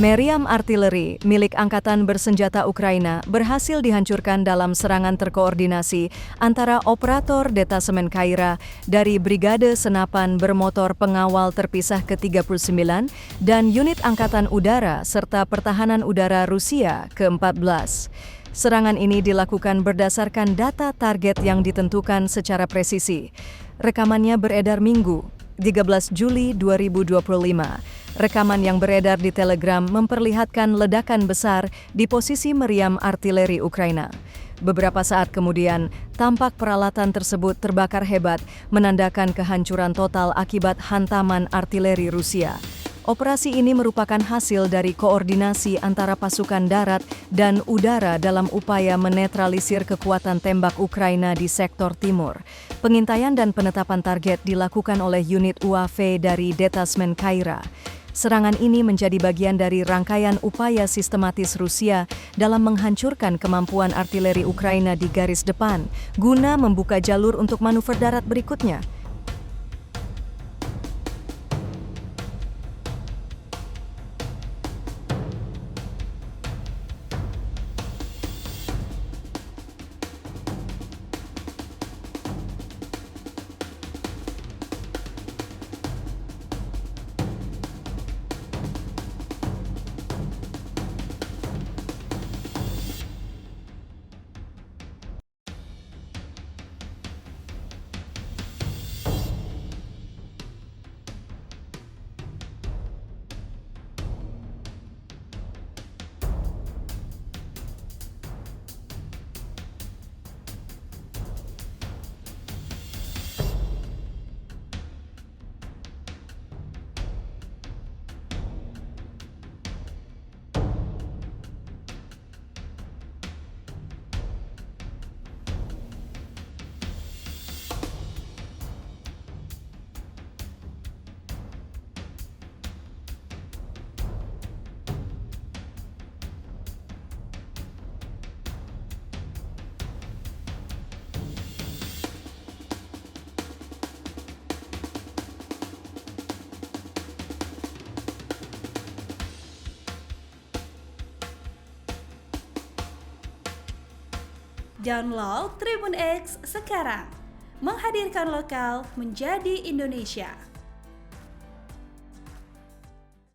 Meriam artileri milik Angkatan Bersenjata Ukraina berhasil dihancurkan dalam serangan terkoordinasi antara operator detasemen Kaira dari Brigade Senapan Bermotor Pengawal Terpisah ke-39 dan unit Angkatan Udara serta Pertahanan Udara Rusia ke-14. Serangan ini dilakukan berdasarkan data target yang ditentukan secara presisi. Rekamannya beredar Minggu, 13 Juli 2025. Rekaman yang beredar di Telegram memperlihatkan ledakan besar di posisi meriam artileri Ukraina. Beberapa saat kemudian, tampak peralatan tersebut terbakar hebat, menandakan kehancuran total akibat hantaman artileri Rusia. Operasi ini merupakan hasil dari koordinasi antara pasukan darat dan udara dalam upaya menetralisir kekuatan tembak Ukraina di sektor timur. Pengintaian dan penetapan target dilakukan oleh unit UAV dari Detasmen Kaira. Serangan ini menjadi bagian dari rangkaian upaya sistematis Rusia dalam menghancurkan kemampuan artileri Ukraina di garis depan, guna membuka jalur untuk manuver darat berikutnya. Download Tribun X sekarang, menghadirkan lokal menjadi Indonesia.